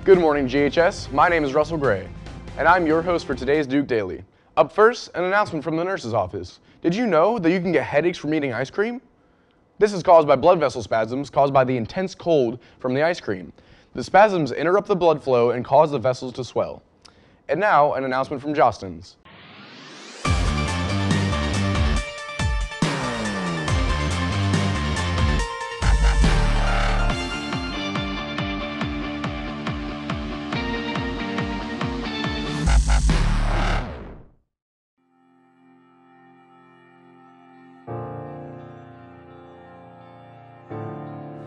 Good morning, GHS. My name is Russel Gray, and I'm your host for today's Duke Daily. Up first, an announcement from the nurse's office. Did you know that you can get headaches from eating ice cream? This is caused by blood vessel spasms caused by the intense cold from the ice cream. The spasms interrupt the blood flow and cause the vessels to swell. And now, an announcement from Jostens.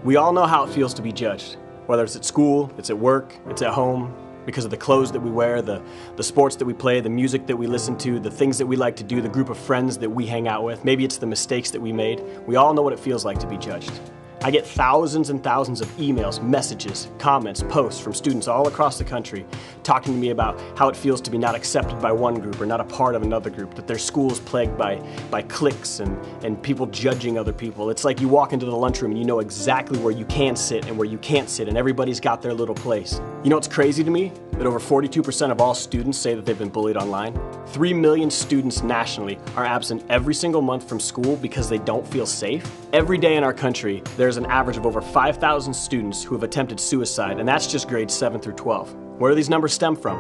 We all know how it feels to be judged, whether it's at school, it's at work, it's at home, because of the clothes that we wear, the sports that we play, the music that we listen to, the things that we like to do, the group of friends that we hang out with, maybe it's the mistakes that we made. We all know what it feels like to be judged. I get thousands and thousands of emails, messages, comments, posts from students all across the country talking to me about how it feels to be not accepted by one group or not a part of another group, that their school's plagued by cliques and people judging other people. It's like you walk into the lunchroom and you know exactly where you can sit and where you can't sit, and everybody's got their little place. You know what's crazy to me? That over 42% of all students say that they've been bullied online. 3 million students nationally are absent every single month from school because they don't feel safe. Every day in our country, there's an average of over 5,000 students who have attempted suicide, and that's just grades 7 through 12. Where do these numbers stem from?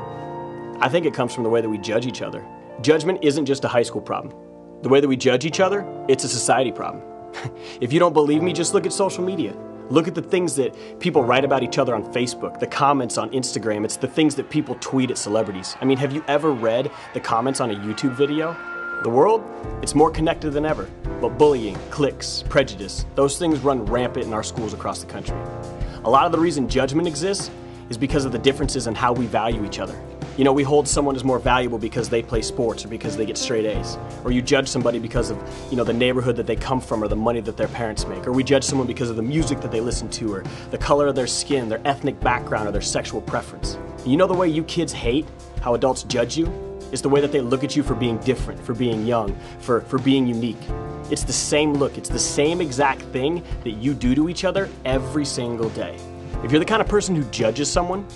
I think it comes from the way that we judge each other. Judgment isn't just a high school problem. The way that we judge each other, it's a society problem. If you don't believe me, just look at social media. Look at the things that people write about each other on Facebook, the comments on Instagram. It's the things that people tweet at celebrities. I mean, have you ever read the comments on a YouTube video? The world, it's more connected than ever. But bullying, cliques, prejudice, those things run rampant in our schools across the country. A lot of the reason judgment exists is because of the differences in how we value each other. You know, we hold someone as more valuable because they play sports or because they get straight A's. Or you judge somebody because of, the neighborhood that they come from or the money that their parents make. Or we judge someone because of the music that they listen to or the color of their skin, their ethnic background, or their sexual preference. And you know the way you kids hate how adults judge you? It's the way that they look at you for being different, for being young, for being unique. It's the same look, it's the same exact thing that you do to each other every single day. If you're the kind of person who judges someone,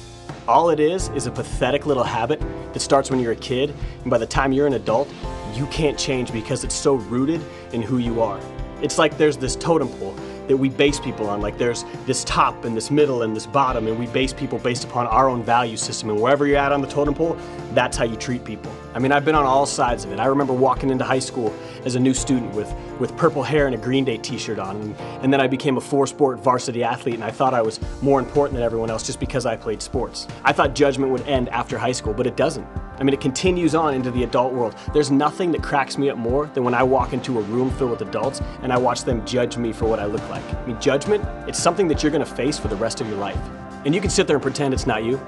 all it is a pathetic little habit that starts when you're a kid, and by the time you're an adult, you can't change because it's so rooted in who you are. It's like there's this totem pole that we base people on, like there's this top and this middle and this bottom, and we base people based upon our own value system, and wherever you're at on the totem pole, that's how you treat people. I mean, I've been on all sides of it. I remember walking into high school as a new student with purple hair and a Green Day t-shirt on, and then I became a 4-sport varsity athlete, and I thought I was more important than everyone else just because I played sports. I thought judgment would end after high school, but it doesn't. I mean, it continues on into the adult world. There's nothing that cracks me up more than when I walk into a room filled with adults and I watch them judge me for what I look like. I mean, judgment, it's something that you're gonna face for the rest of your life. And you can sit there and pretend it's not you.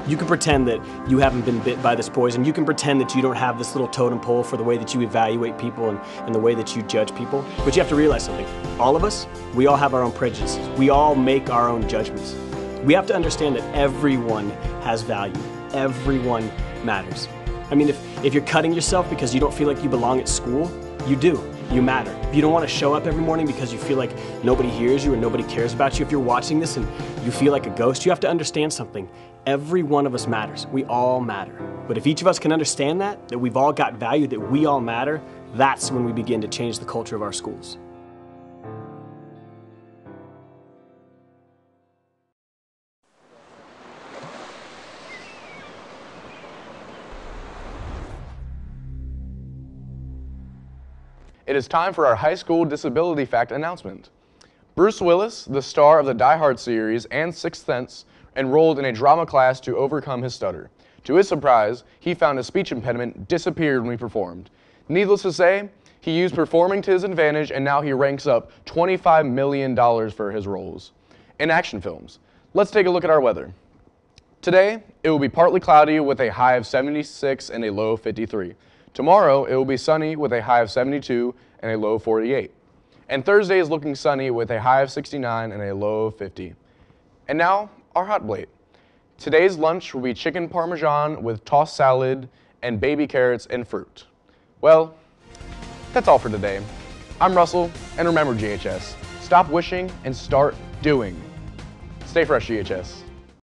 You can pretend that you haven't been bit by this poison. You can pretend that you don't have this little totem pole for the way that you evaluate people and the way that you judge people. But you have to realize something. All of us, we all have our own prejudices. We all make our own judgments. We have to understand that everyone has value. Everyone matters. I mean, if you're cutting yourself because you don't feel like you belong at school, you do. You matter. If you don't want to show up every morning because you feel like nobody hears you or nobody cares about you, if you're watching this and you feel like a ghost, you have to understand something. Every one of us matters. We all matter. But if each of us can understand that we've all got value, that we all matter, that's when we begin to change the culture of our schools. It is time for our high school disability fact announcement. Bruce Willis, the star of the Die Hard series and Sixth Sense, enrolled in a drama class to overcome his stutter. To his surprise, he found his speech impediment disappeared when he performed. Needless to say, he used performing to his advantage, and now he ranks up $25 million for his roles. In action films, let's take a look at our weather. Today, it will be partly cloudy with a high of 76 and a low of 53. Tomorrow, it will be sunny with a high of 72 and a low of 48. And Thursday is looking sunny with a high of 69 and a low of 50. And now, our hot plate. Today's lunch will be chicken parmesan with tossed salad and baby carrots and fruit. Well, that's all for today. I'm Russell, and remember GHS, stop wishing and start doing. Stay fresh, GHS.